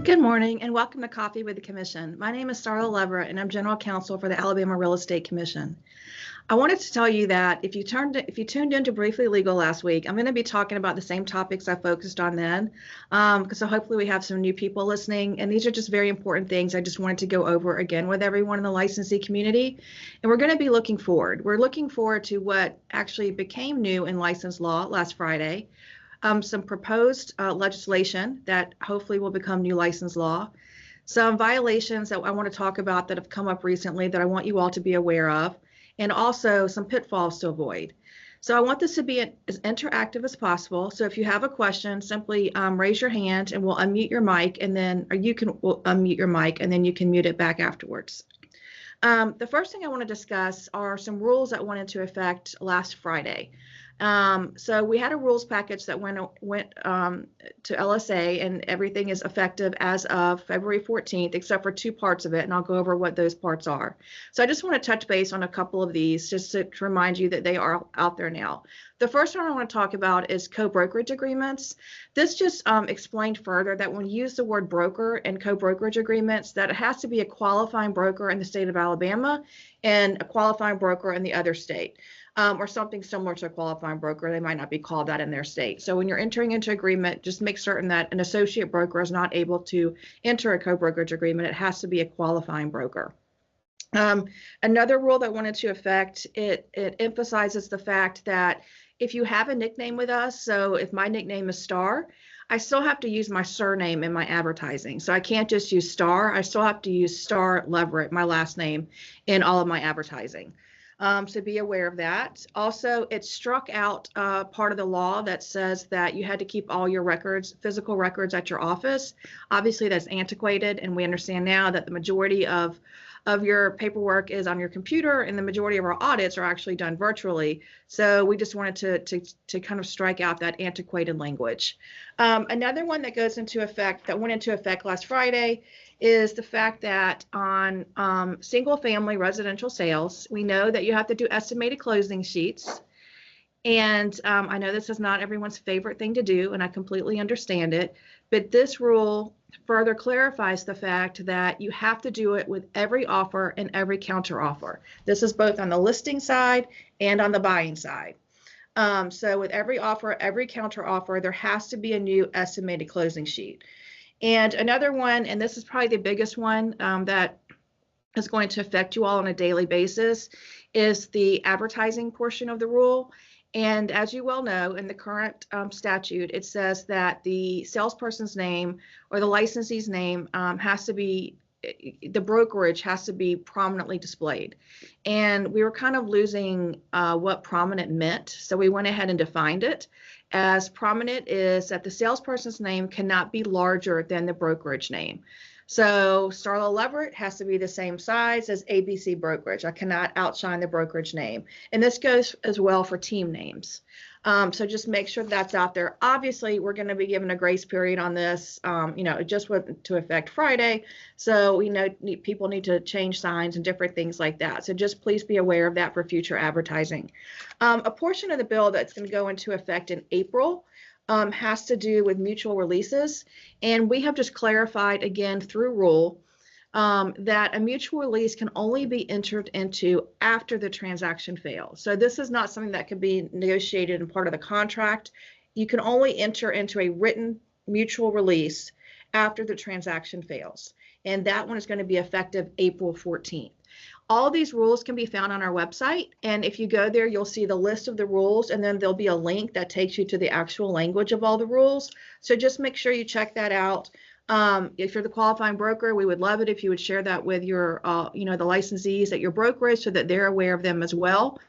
Good morning and welcome to Coffee with the Commission. My name is Starla Leverett and I'm General Counsel for the Alabama Real Estate Commission. I wanted to tell you that if you tuned into Briefly Legal last week, I'm going to be talking about the same topics I focused on then, because so hopefully we have some new people listening, and these are just very important things I just wanted to go over again with everyone in the licensee community. And we're going to be looking forward. We're looking forward to what actually became new in license law last Friday. Some proposed legislation that hopefully will become new license law, some violations that I want to talk about that have come up recently that I want you all to be aware of, and also some pitfalls to avoid. So I want this to be as interactive as possible. So if you have a question, simply raise your hand and we'll unmute your mic, and then we'll unmute your mic and then you can mute it back afterwards. The first thing I want to discuss are some rules that went into effect last Friday. So we had a rules package that went to LSA, and everything is effective as of February 14th, except for two parts of it, and I'll go over what those parts are. So I just want to touch base on a couple of these just to remind you that they are out there now. The first one I want to talk about is co-brokerage agreements. This just explained further that when you use the word broker and co-brokerage agreements, that it has to be a qualifying broker in the state of Alabama and a qualifying broker in the other state. Or something similar to a qualifying broker. They might not be called that in their state. So when you're entering into agreement, just make certain that an associate broker is not able to enter a co-brokerage agreement. It has to be a qualifying broker. Another rule that went into effect, it emphasizes the fact that if you have a nickname with us, so if my nickname is Star, I still have to use my surname in my advertising. So I can't just use Star. I still have to use Star Leverett, my last name, in all of my advertising. So be aware of that. Also, it struck out part of the law that says that you had to keep all your records, physical records at your office. Obviously, that's antiquated, and we understand now that the majority of your paperwork is on your computer, and the majority of our audits are actually done virtually. So we just wanted to kind of strike out that antiquated language. Another one that went into effect last Friday is the fact that on single family residential sales, we know that you have to do estimated closing sheets. And I know this is not everyone's favorite thing to do, and I completely understand it, but this rule further clarifies the fact that you have to do it with every offer and every counter offer. This is both on the listing side and on the buying side. So with every offer, every counter offer, there has to be a new estimated closing sheet. And another one, and this is probably the biggest one that is going to affect you all on a daily basis, is the advertising portion of the rule. And as you well know, in the current statute, it says that the salesperson's name or the licensee's name the brokerage has to be prominently displayed. And we were kind of losing what prominent meant. So we went ahead and defined it as prominent is that the salesperson's name cannot be larger than the brokerage name. So Starla Leverett has to be the same size as ABC Brokerage. I cannot outshine the brokerage name. And this goes as well for team names. So just make sure that's out there. Obviously, we're going to be given a grace period on this. It just went into effect Friday. So we know people need to change signs and different things like that. So just please be aware of that for future advertising. A portion of the bill that's going to go into effect in April has to do with mutual releases. And we have just clarified again through rule that a mutual release can only be entered into after the transaction fails. So this is not something that can be negotiated in part of the contract. You can only enter into a written mutual release after the transaction fails. And that one is going to be effective April 14th. All these rules can be found on our website, and if you go there, you'll see the list of the rules, and then there'll be a link that takes you to the actual language of all the rules. So just make sure you check that out. If you're the qualifying broker, we would love it if you would share that with your, the licensees at your brokerage so that they're aware of them as well.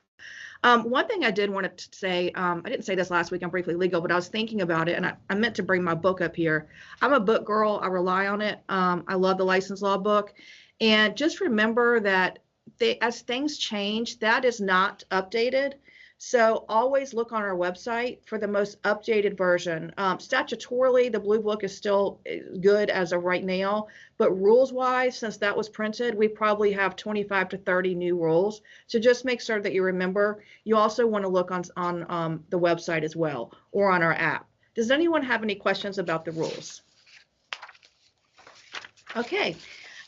One thing I did want to say, I didn't say this last week on Briefly Legal, but I was thinking about it, and I meant to bring my book up here. I'm a book girl. I rely on it. I love the license law book. And just remember that as things change, that is not updated. So always look on our website for the most updated version. Statutorily, the Blue Book is still good as of right now, but rules-wise, since that was printed, we probably have 25 to 30 new rules. So just make sure that you remember. You also want to look on the website as well, or on our app. Does anyone have any questions about the rules? Okay,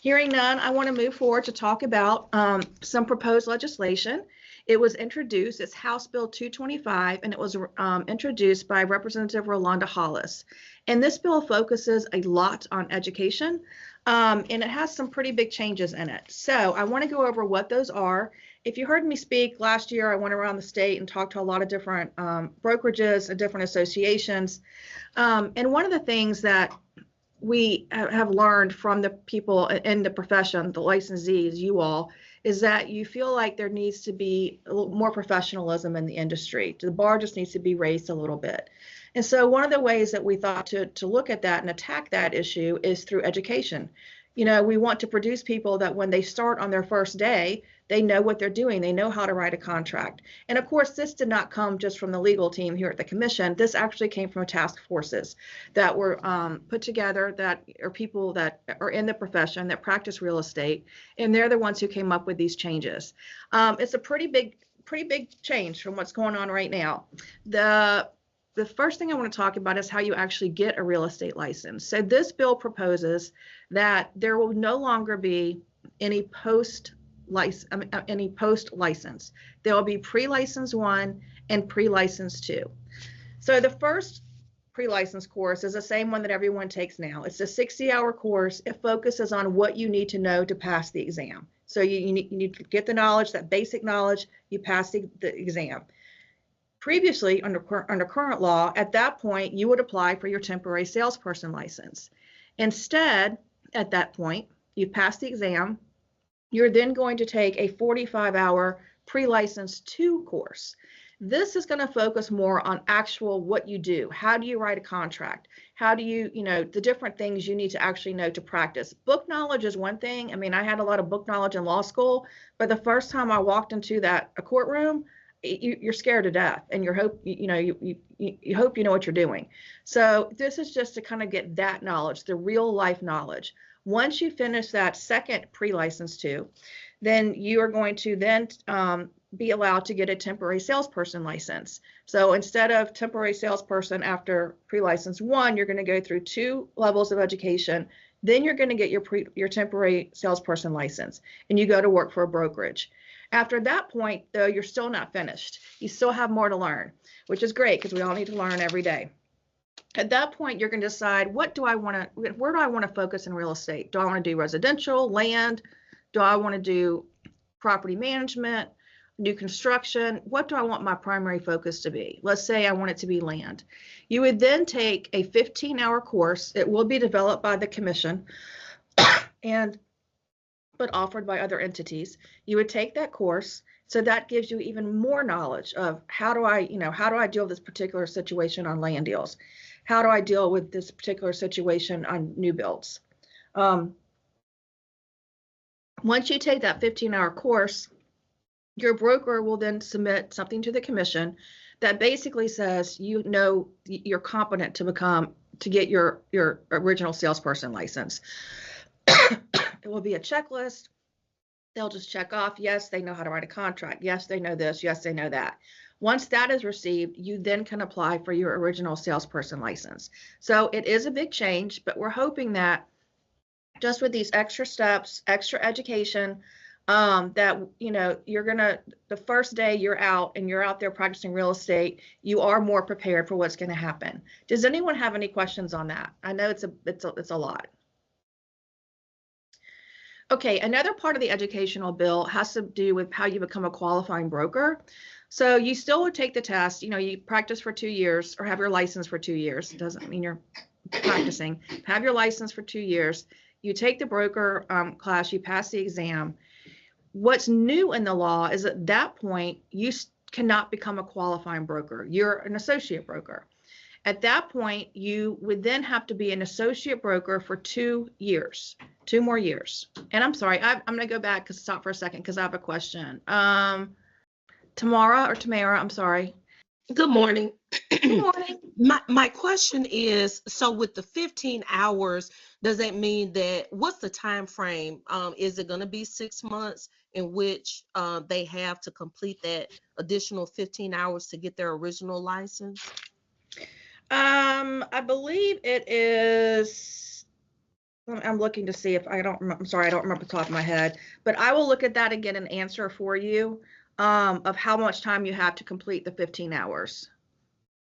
hearing none, I want to move forward to talk about some proposed legislation. It was introduced, it's House Bill 225, and it was introduced by Representative Rolanda Hollis. And this bill focuses a lot on education, and it has some pretty big changes in it. So I want to go over what those are. If you heard me speak last year, I went around the state and talked to a lot of different brokerages and different associations. And one of the things that we have learned from the people in the profession, the licensees, you all, is that you feel like there needs to be a little more professionalism in the industry. The bar just needs to be raised a little bit. And so one of the ways that we thought to look at that and attack that issue is through education. You know, we want to produce people that when they start on their first day, they know what they're doing. They know how to write a contract. And of course, this did not come just from the legal team here at the commission. This actually came from task forces that were put together, that are people that are in the profession that practice real estate, and they're the ones who came up with these changes. It's a pretty big change from what's going on right now. The first thing I want to talk about is how you actually get a real estate license. So this bill proposes that there will no longer be any post license. There will be pre-license 1 and pre-license 2. So the first pre-license course is the same one that everyone takes now. It's a 60-hour course. It focuses on what you need to know to pass the exam. So you need to get the knowledge, that basic knowledge, you pass the exam. Previously, under current law, at that point, you would apply for your temporary salesperson license. Instead, at that point, you pass the exam. You're then going to take a 45-hour pre-license 2 course. This is going to focus more on actual what you do. How do you write a contract? How do you, the different things you need to actually know to practice. Book knowledge is one thing. I mean, I had a lot of book knowledge in law school, but the first time I walked into a courtroom, you're scared to death, and you hope you know what you're doing. So this is just to kind of get that knowledge, the real life knowledge. Once you finish that second pre-license 2, then you are going to then be allowed to get a temporary salesperson license. So instead of temporary salesperson after pre-license 1, you're going to go through 2 levels of education. Then you're going to get your temporary salesperson license, and you go to work for a brokerage. After that point, though, you're still not finished. You still have more to learn, which is great because we all need to learn every day. At that point, you're going to decide, where do I want to focus in real estate? Do I want to do residential, land? Do I want to do property management, new construction? What do I want my primary focus to be? Let's say I want it to be land. You would then take a 15-hour course. It will be developed by the commission but offered by other entities. You would take that course. So that gives you even more knowledge of how do I deal with this particular situation on land deals? How do I deal with this particular situation on new builds? Once you take that 15-hour course, your broker will then submit something to the commission that basically says, you're competent to get your original salesperson license. It will be a checklist. They'll just check off, yes, they know how to write a contract. Yes, they know this. Yes, they know that. Once that is received, you then can apply for your original salesperson license. So it is a big change, but we're hoping that just with these extra steps, extra education, that, the first day you're out and you're out there practicing real estate, you are more prepared for what's going to happen. Does anyone have any questions on that? I know it's a lot. Okay, another part of the educational bill has to do with how you become a qualifying broker. So you still would take the test, you practice for 2 years or have your license for 2 years. It doesn't mean you're practicing. Have your license for 2 years. You take the broker class, you pass the exam. What's new in the law is at that point, you cannot become a qualifying broker. You're an associate broker. At that point, you would then have to be an associate broker for 2 years, 2 more years. And I'm sorry, I'm going to go back stop for a second because I have a question. Tamara, I'm sorry. Good morning. Good morning. My question is, so with the 15 hours, does that mean what's the time frame? Is it going to be 6 months in which they have to complete that additional 15 hours to get their original license? I believe it is I'm looking to see if I don't remember. I'm sorry, I don't remember the top of my head, but I will look at that and get an answer for you of how much time you have to complete the 15 hours.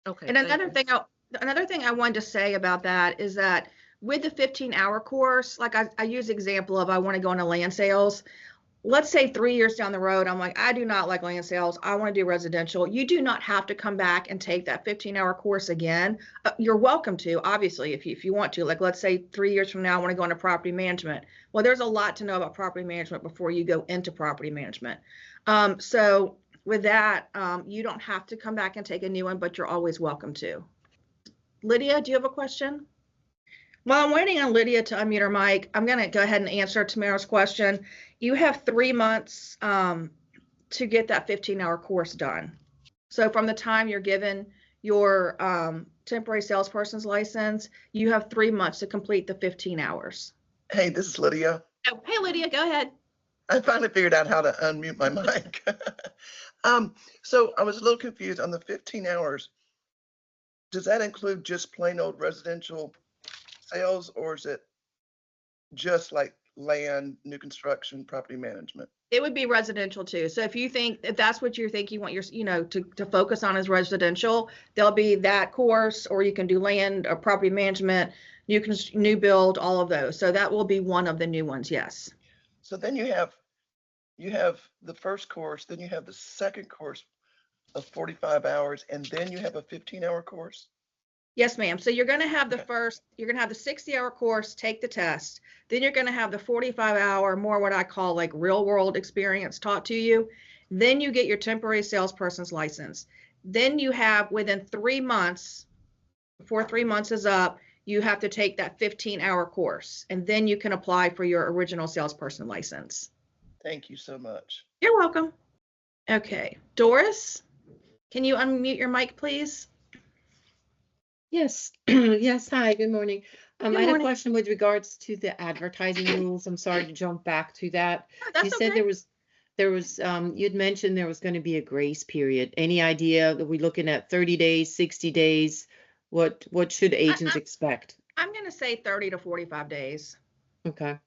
Okay, And thank you. another thing I wanted to say about that is that with the 15-hour course, like I use the example of I want to go into land sales. Let's say 3 years down the road, I'm like, I do not like land sales. I want to do residential. You do not have to come back and take that 15-hour course again. You're welcome to, obviously, if you want to. Like, let's say 3 years from now, I want to go into property management. Well, there's a lot to know about property management before you go into property management. So with that, you don't have to come back and take a new one, but you're always welcome to. Lydia, do you have a question? While I'm waiting on Lydia to unmute her mic, I'm going to go ahead and answer Tamara's question. You have 3 months to get that 15-hour course done. So from the time you're given your temporary salesperson's license, you have 3 months to complete the 15 hours. Hey, this is Lydia. Oh, hey, Lydia, go ahead. I finally figured out how to unmute my mic. So I was a little confused on the 15 hours. Does that include just plain old residential sales, or is it just like land, new construction, property management? It would be residential too. So if that's what you think you want your, to focus on is residential, there'll be that course, or you can do land or property management, new build, all of those. So that will be one of the new ones. Yes. So then you have the first course, then you have the second course of 45 hours, and then you have a 15-hour course? Yes, ma'am. So you're going to have the Okay. you're going to have the 60-hour course, take the test. Then you're going to have the 45-hour, more what I call like real world experience taught to you. Then you get your temporary salesperson's license. Then you have within 3 months, before 3 months is up, you have to take that 15-hour course. And then you can apply for your original salesperson license. Thank you so much. You're welcome. Okay. Doris, can you unmute your mic, please? Yes, yes, hi, good morning. Good I had a morning. question with regards to the advertising rules. I'm sorry to jump back to that. Oh, that's You said okay. you'd mentioned there was going to be a grace period. Any idea, are we looking at 30 days, 60 days? What should agents expect? I'm going to say 30 to 45 days. Okay,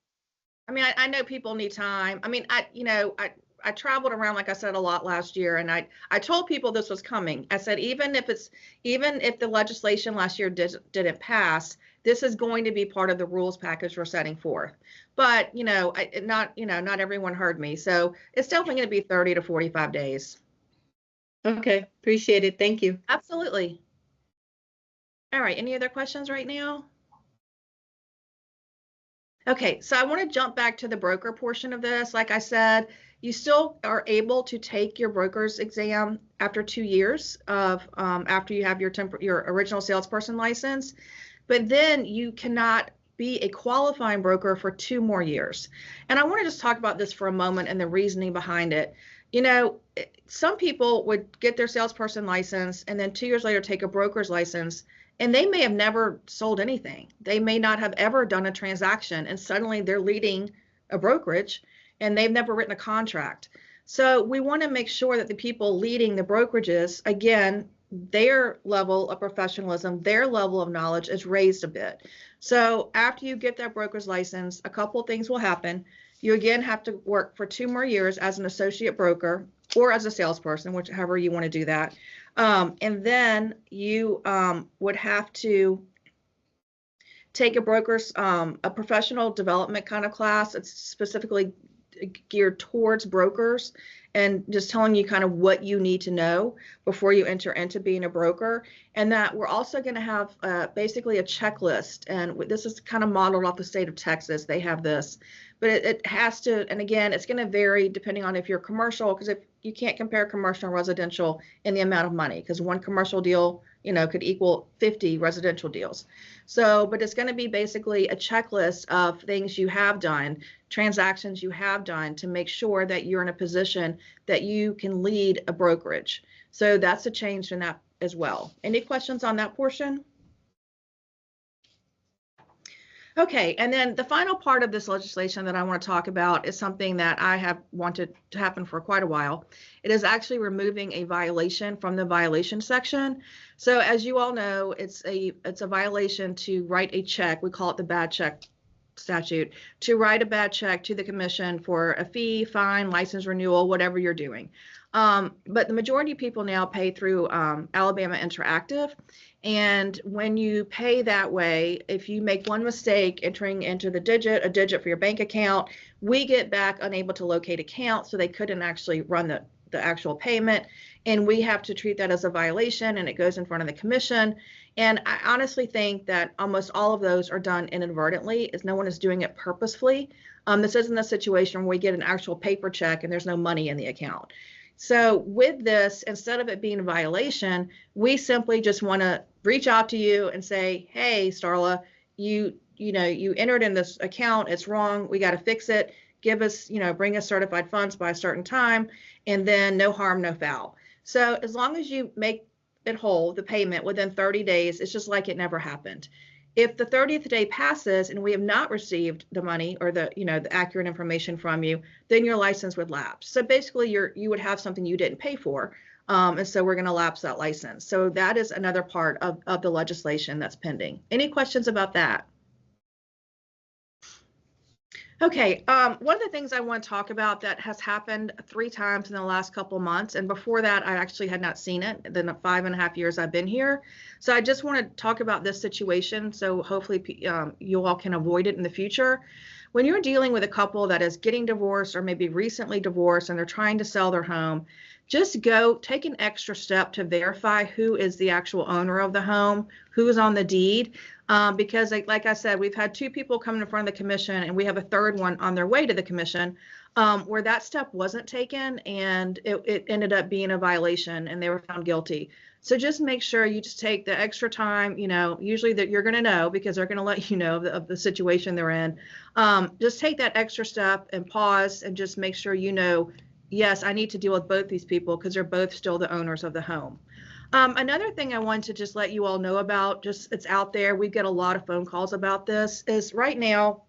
I mean, I know people need time. I mean, I traveled around, like I said, a lot last year, and I told people this was coming. I said, even if the legislation last year didn't pass, this is going to be part of the rules package we're setting forth. But, not everyone heard me. So it's definitely going to be 30 to 45 days. okay, appreciate it. Thank you. Absolutely. All right. Any other questions right now? Okay, so I want to jump back to the broker portion of this. Like I said, you still are able to take your broker's exam after 2 years of after you have your original salesperson license, but then you cannot be a qualifying broker for 2 more years. And I want to just talk about this for a moment and the reasoning behind it. Some people would get their salesperson license and then 2 years later take a broker's license, and they may have never sold anything. They may not have ever done a transaction, and suddenly they're leading a brokerage and they've never written a contract. So we want to make sure that the people leading the brokerages, again, their level of professionalism, their level of knowledge is raised a bit. So after you get that broker's license, a couple of things will happen. You again have to work for 2 more years as an associate broker or as a salesperson, whichever you want to do that. And then you would have to take a professional development kind of class. It's specifically geared towards brokers and just telling you kind of what you need to know before you enter into being a broker. And that we're also going to have basically a checklist. And this is kind of modeled off the state of Texas. They have this, but it has to, and again, it's going to vary depending on if you're commercial, because if you can't compare commercial and residential in the amount of money, because one commercial deal, could equal 50 residential deals. So, but it's going to be basically a checklist of things you have done, transactions you have done to make sure that you're in a position that you can lead a brokerage. So that's a change in that as well. Any questions on that portion? Okay, and then the final part of this legislation that I want to talk about is something that I have wanted to happen for quite a while. It is actually removing a violation from the violation section. So as you all know, it's a violation to write a check. We call it the bad check statute to write a bad check to the commission for a fee, fine, license renewal, whatever you're doing. But the majority of people now pay through Alabama Interactive. And when you pay that way, if you make one mistake entering into a digit for your bank account, we get back unable to locate account, so they couldn't actually run the actual payment. And we have to treat that as a violation, and it goes in front of the commission. And I honestly think that almost all of those are done inadvertently, as no one is doing it purposefully. This isn't a situation where we get an actual paper check and there's no money in the account. So with this, instead of it being a violation, we simply just want to reach out to you and say, hey, Starla, you entered in this account, it's wrong, we got to fix it. Give us, bring us certified funds by a certain time, and then no harm, no foul. So as long as you make it whole, the payment within 30 days, it's just like it never happened. If the 30th day passes and we have not received the money or the accurate information from you, then your license would lapse. So basically you would have something you didn't pay for. And so we're going to lapse that license. So that is another part of the legislation that's pending. Any questions about that? Okay, one of the things I want to talk about that has happened 3 times in the last couple of months, and before that, I actually had not seen it in the 5.5 years I've been here. So I just want to talk about this situation, so hopefully you all can avoid it in the future. When you're dealing with a couple that is getting divorced or maybe recently divorced and they're trying to sell their home, just go take an extra step to verify who is the actual owner of the home, who is on the deed. Because like I said, we've had 2 people come in front of the commission, and we have a 3rd one on their way to the commission where that step wasn't taken, and it ended up being a violation and they were found guilty. So just make sure you just take the extra time, usually that you're going to know because they're going to let you know of the situation they're in. Just take that extra step and pause and just make sure yes, I need to deal with both these people because they're both still the owners of the home. Another thing I want to just let you all know about, just it's out there, we get a lot of phone calls about this, is right now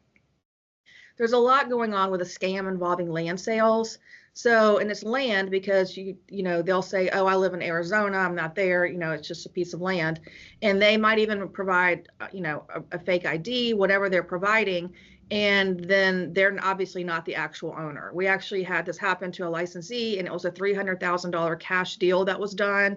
there's a lot going on with a scam involving land sales. So, and it's land because they'll say, oh, I live in Arizona, I'm not there, it's just a piece of land. And they might even provide, a fake ID, whatever they're providing. And then they're obviously not the actual owner. We actually had this happen to a licensee, and it was a $300,000 cash deal that was done.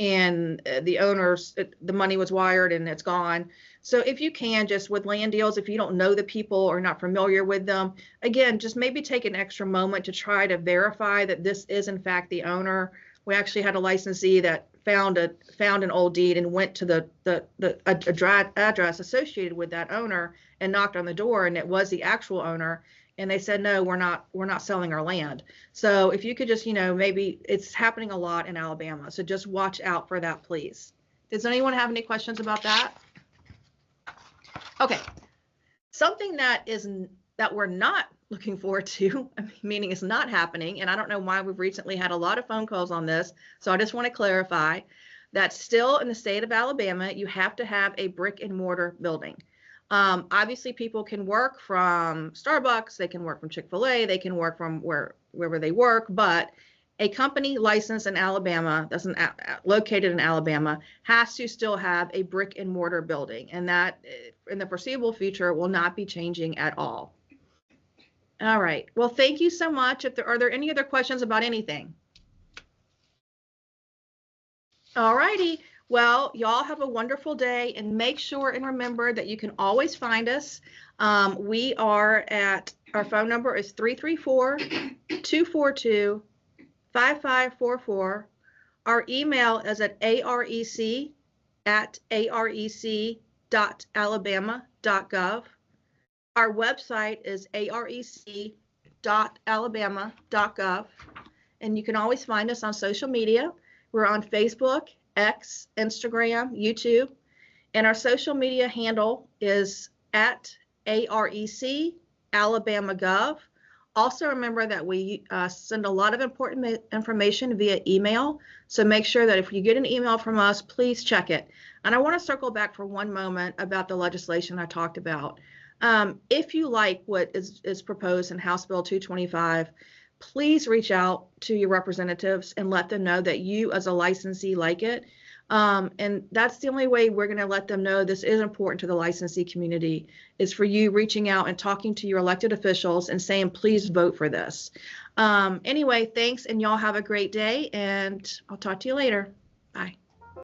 And the owners, the money was wired and it's gone. So if you can, just with land deals, if you don't know the people or not familiar with them, again, just maybe take an extra moment to try to verify that this is in fact the owner. We actually had a licensee that found an old deed and went to the address associated with that owner and knocked on the door, and it was the actual owner. And they said, no, we're not selling our land. So if you could just, maybe it's happening a lot in Alabama. So just watch out for that, please. Does anyone have any questions about that? Okay. Something that we're not looking forward to, meaning it's not happening, and I don't know why we've recently had a lot of phone calls on this. So I just want to clarify that still in the state of Alabama, you have to have a brick and mortar building. Obviously, people can work from Starbucks, they can work from Chick-fil-A, they can work from wherever they work, but a company licensed in Alabama, that's located in Alabama, has to still have a brick and mortar building, and that in the foreseeable future will not be changing at all. All right. Well, thank you so much. Are there any other questions about anything? All righty. Well, y'all have a wonderful day, and make sure and remember that you can always find us. We are at, our phone number is 334-242-5544. Our email is at arec@arec.alabama.gov. Our website is arec.alabama.gov. And you can always find us on social media. We're on Facebook, X, Instagram, YouTube, and our social media handle is at AREC Alabama Gov. Also remember that we send a lot of important information via email, so make sure that if you get an email from us, please check it. And I want to circle back for one moment about the legislation I talked about. If you like what is proposed in House Bill 225, please reach out to your representatives and let them know that you as a licensee like it. And that's the only way we're going to let them know this is important to the licensee community, is for you reaching out and talking to your elected officials and saying, please vote for this. Anyway, thanks, and y'all have a great day, and I'll talk to you later. Bye.